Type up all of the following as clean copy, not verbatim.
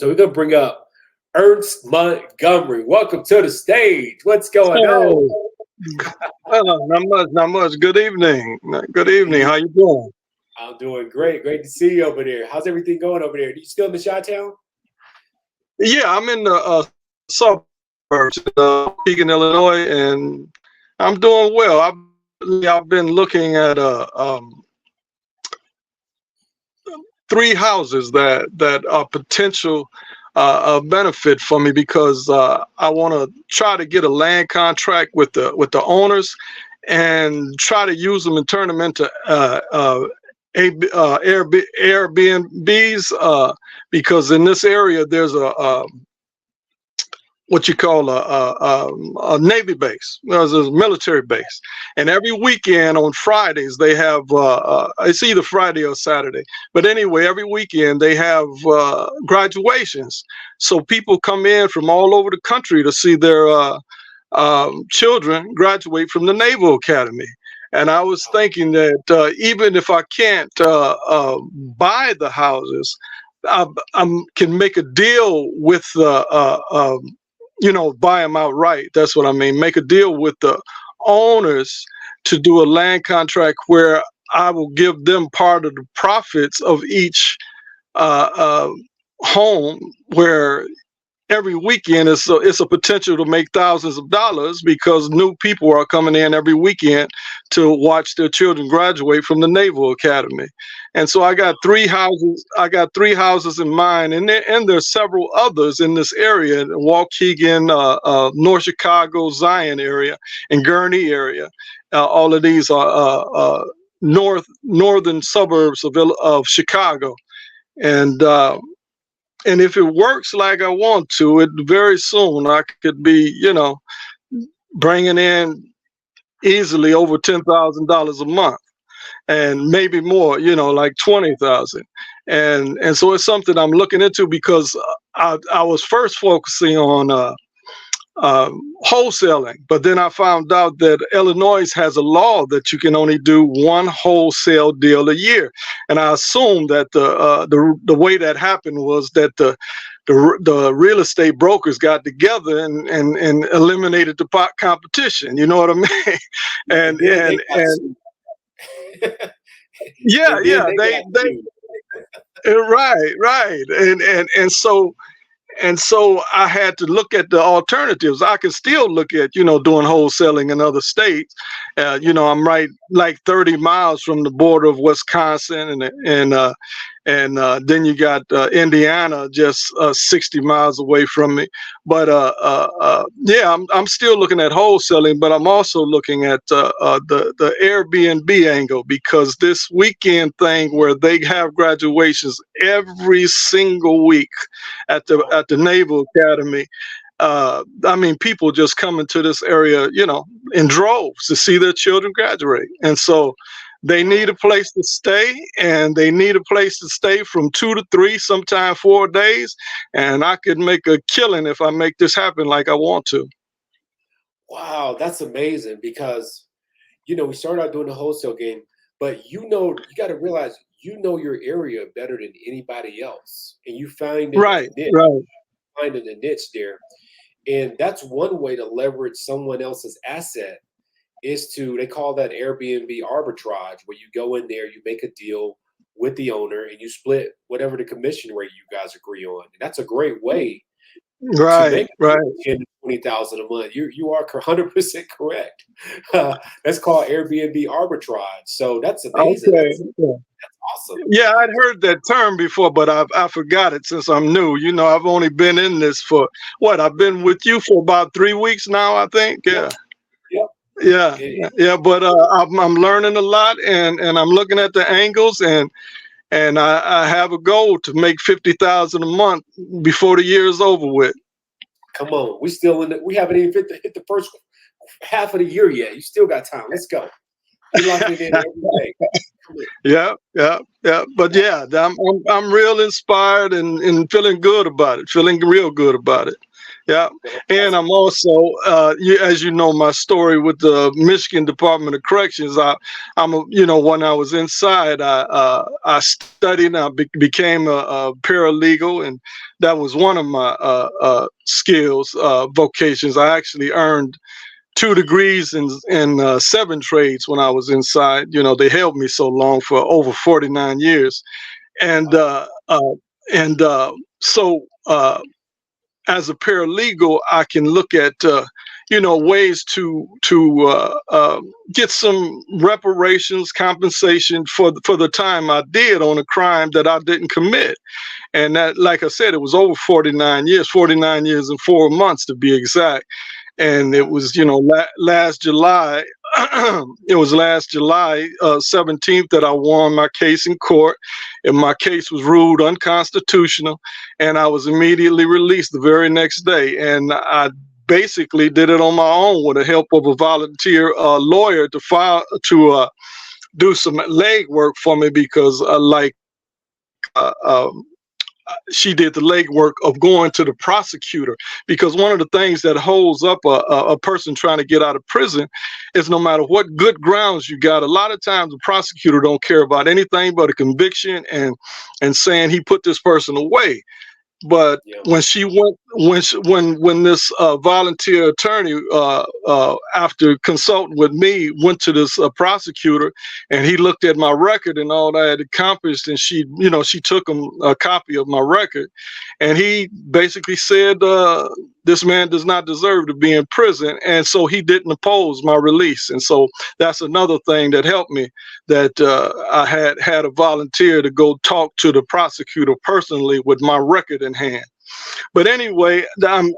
So we're gonna bring up Ernst Montgomery. Welcome to the stage. What's going on? Hey, not much, not much. Good evening. Good evening. How you doing? I'm doing great. Great to see you over there. How's everything going over there? You still in the Chi-Town? Yeah, I'm in the suburbs, Pekin, Illinois, and I'm doing well. I've been looking at three houses that are potential benefit for me because I want to try to get a land contract with the owners and try to use them and turn them into Airbnbs because in this area there's a what you call a Navy base. There's a military base, and every weekend on Fridays they have it's either Friday or Saturday. But anyway, every weekend they have graduations. So people come in from all over the country to see their children graduate from the Naval Academy. And I was thinking that even if I can't buy the houses, I can make a deal with buy them outright. That's what I mean. Make a deal with the owners to do a land contract where I will give them part of the profits of each home, where every weekend it's a potential to make thousands of dollars because new people are coming in every weekend to watch their children graduate from the Naval Academy. And so I got three houses. I got three houses in mind, and there's several others in this area: Waukegan, North Chicago, Zion area, and Gurnee area. All of these are northern suburbs of Chicago, and if it works like I want to, it very soon I could be, bringing in easily over $10,000 a month, and maybe more, like 20,000. And so it's something I'm looking into because I was first focusing on wholesaling, but then I found out that Illinois has a law that you can only do one wholesale deal a year, and I assumed that the way that happened was that the real estate brokers got together and eliminated the competition. You know what I mean? and yeah, yeah, they right, and so I had to look at the alternatives. I can still look at, doing wholesaling in other states. I'm right like 30 miles from the border of Wisconsin, and then you got Indiana just 60 miles away from me. But yeah, I'm still looking at wholesaling, but I'm also looking at the Airbnb angle, because this weekend thing where they have graduations every single week at the Naval Academy. I mean, people just come into this area, in droves to see their children graduate. And so they need a place to stay, and they need a place to stay from 2 to 3, sometimes 4 days. And I could make a killing if I make this happen like I want to. Wow, that's amazing because, we started out doing the wholesale game, but you got to realize, your area better than anybody else, and you find Right, right. finding a niche there. And that's one way to leverage someone else's asset is they call that Airbnb arbitrage, where you go in there, you make a deal with the owner, and you split whatever the commission rate you guys agree on. And that's a great way to Right, make right. 10 to 20,000 a month. You are 100% correct. That's called Airbnb arbitrage. So that's amazing. Okay. That's awesome. Yeah, I'd heard that term before, but I forgot it since I'm new. I've only been in this for I've been with you for about 3 weeks now, I think. Yeah. Yep. Yeah, It- yeah, but I'm learning a lot, and I'm looking at the angles, and I have a goal to make 50,000 a month before the year is over with. Come on, we haven't even hit the first half of the year yet. You still got time. Let's go. You're locking it in every day. Come on. Yeah, yeah, yeah. But I'm real inspired and feeling good about it. Feeling real good about it. Yeah, and I'm also, as you know, my story with the Michigan Department of Corrections. When I was inside, I studied. Became a paralegal, and that was one of my skills, vocations. I actually earned 2 degrees in 7 trades when I was inside. They held me so long for over 49 years, and and so. As a paralegal, I can look at ways to get some reparations, compensation for the time I did on a crime that I didn't commit. And that, like I said, it was over 49 years and 4 months to be exact. And it was, last July. It was last July 17th that I won my case in court, and my case was ruled unconstitutional, and I was immediately released the very next day. And I basically did it on my own with the help of a volunteer lawyer to do some leg work for me, because uh, um, she did the legwork of going to the prosecutor, because one of the things that holds up a person trying to get out of prison is, no matter what good grounds you got, a lot of times the prosecutor don't care about anything but a conviction and saying he put this person away. But Yeah. when she went, when this volunteer attorney, after consulting with me, went to this prosecutor, and he looked at my record and all I had accomplished, and she took him a copy of my record, and he basically said, this man does not deserve to be in prison, and so he didn't oppose my release. And so that's another thing that helped me, that I had a volunteer to go talk to the prosecutor personally with my record in hand. But anyway, I'm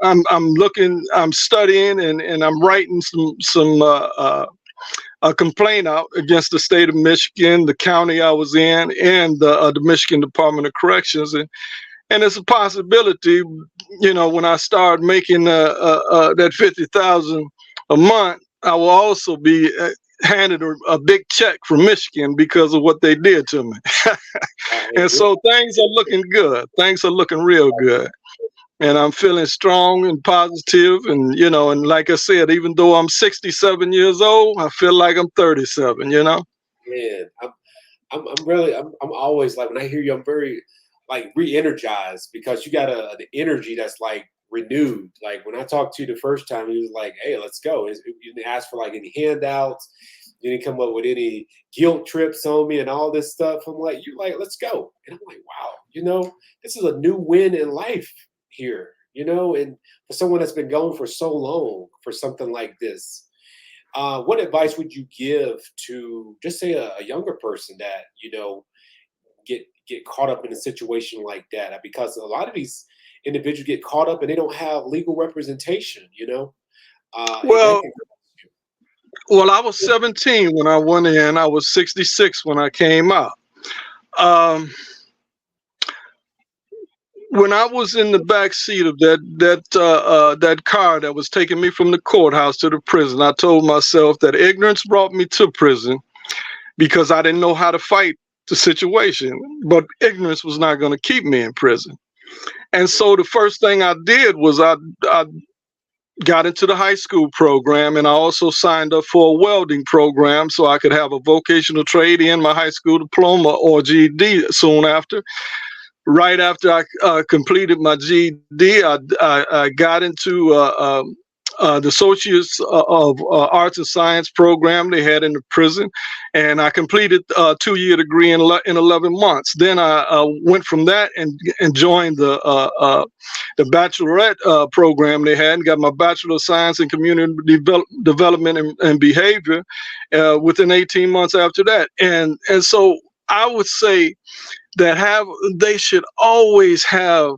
studying, and I'm writing some a complaint out against the state of Michigan, the county I was in, and the Michigan Department of Corrections. And it's a possibility, when I start making that 50,000 a month, I will also be handed a big check from Michigan because of what they did to me. And so things are looking good. Things are looking real good. And I'm feeling strong and positive, and like I said, even though I'm 67 years old, I feel like I'm 37. Man, I'm always like, when I hear you, I'm very like re-energized, because you got an energy that's like renewed. Like when I talked to you the first time, he was like, "Hey, let's go." You didn't ask for like any handouts. You didn't come up with any guilt trips on me and all this stuff. I'm like, "You like, let's go." And I'm like, "Wow, this is a new win in life here." And for someone that's been going for so long for something like this, what advice would you give to, just say, a younger person that get caught up in a situation like that? Because a lot of these individuals get caught up and they don't have legal representation. And that Well, can. I was 17 when I went in. I was 66 when I came out. Um, when I was in the back seat of that car that was taking me from the courthouse to the prison, I told myself that ignorance brought me to prison because I didn't know how to fight the situation, but ignorance was not going to keep me in prison. And so the first thing I did was I got into the high school program, and I also signed up for a welding program so I could have a vocational trade in my high school diploma or GED soon after. Right after I completed my GED, I got into the Associates of Arts and Science program they had in the prison, and I completed a 2-year degree in 11 months. Then I went from that and joined the bachelorette program they had, and got my Bachelor of Science in Community Development and Behavior within 18 months after that. And so I would say that they should always have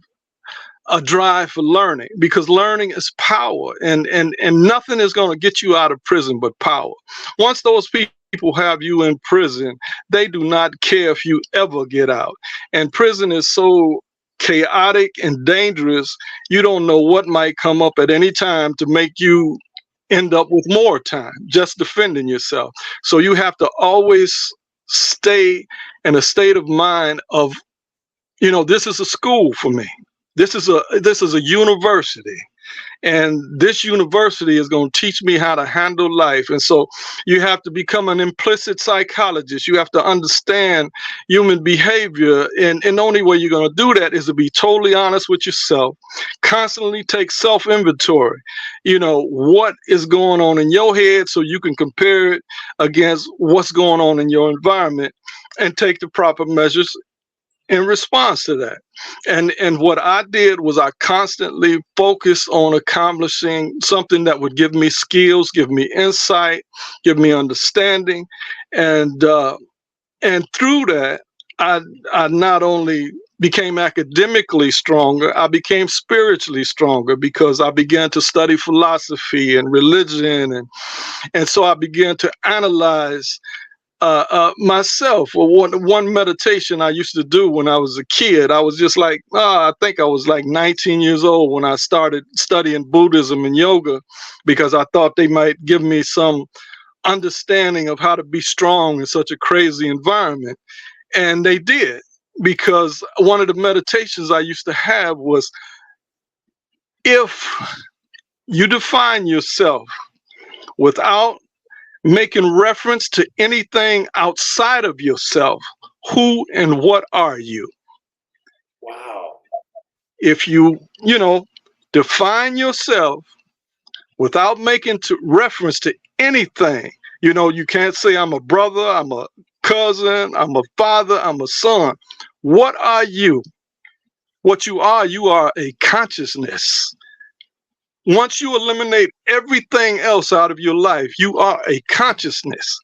a drive for learning, because learning is power, and nothing is going to get you out of prison but power. Once those people have you in prison, they do not care if you ever get out. And prison is so chaotic and dangerous, you don't know what might come up at any time to make you end up with more time just defending yourself. So you have to always stay in a state of mind of, this is a school for me. This is a university. And this university is going to teach me how to handle life. And so you have to become an implicit psychologist. You have to understand human behavior. And the only way you're going to do that is to be totally honest with yourself, constantly take self-inventory. You know, what is going on in your head so you can compare it against what's going on in your environment and take the proper measures in response to that. And what I did was I constantly focused on accomplishing something that would give me skills, give me insight, give me understanding. And through that, I not only became academically stronger, I became spiritually stronger because I began to study philosophy and religion. And so I began to analyze myself. Well, one meditation I used to do when I was a kid, I was just like, I think I was like 19 years old when I started studying Buddhism and yoga, because I thought they might give me some understanding of how to be strong in such a crazy environment. And they did, because one of the meditations I used to have was, if you define yourself without making reference to anything outside of yourself, who and what are you? Wow. If you define yourself without making reference to anything, you can't say I'm a brother, I'm a cousin, I'm a father, I'm a son. What are you? What you are a consciousness. Once you eliminate everything else out of your life, you are a consciousness.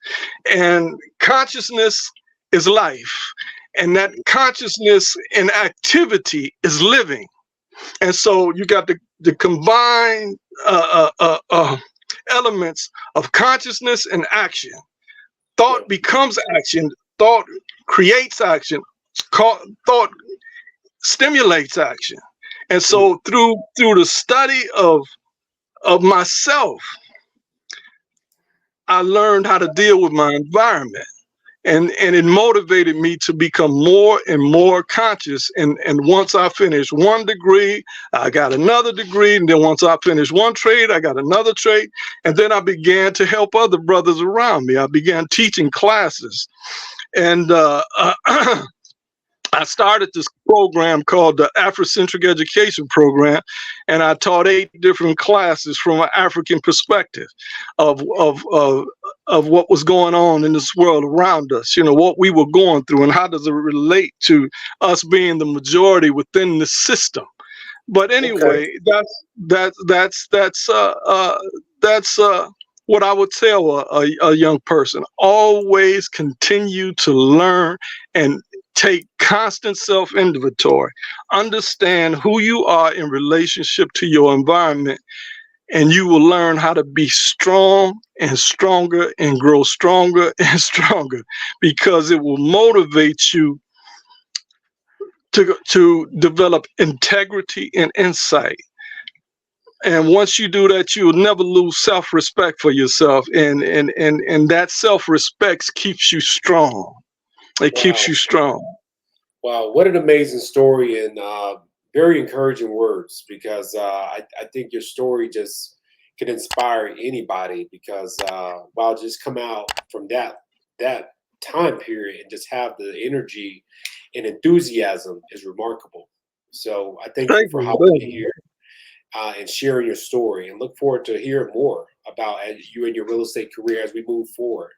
And consciousness is life. And that consciousness and activity is living. And so you got the combined elements of consciousness and action. Thought becomes action. Thought creates action. Thought stimulates action. And so through the study of myself, I learned how to deal with my environment, and it motivated me to become more and more conscious. And once I finished one degree, I got another degree. And then once I finished one trade, I got another trade. And then I began to help other brothers around me. I began teaching classes. And I started this program called the Afrocentric Education Program, and I taught 8 different classes from an African perspective of what was going on in this world around us, what we were going through, and how does it relate to us being the majority within the system. But anyway, that's what I would tell a young person. Always continue to learn and take constant self-inventory. Understand who you are in relationship to your environment, and you will learn how to be strong and stronger and grow stronger and stronger, because it will motivate you to develop integrity and insight. And once you do that, you will never lose self-respect for yourself. And that self-respect keeps you strong. It keeps you strong. Wow, what an amazing story, and very encouraging words, because I think your story just can inspire anybody, because wow, just come out from that time period and just have the energy and enthusiasm is remarkable. So I thank you for hopping in here and sharing your story, and look forward to hearing more about you and your real estate career as we move forward.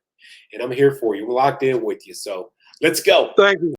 And I'm here for you. We're locked in with you. So let's go. Thank you.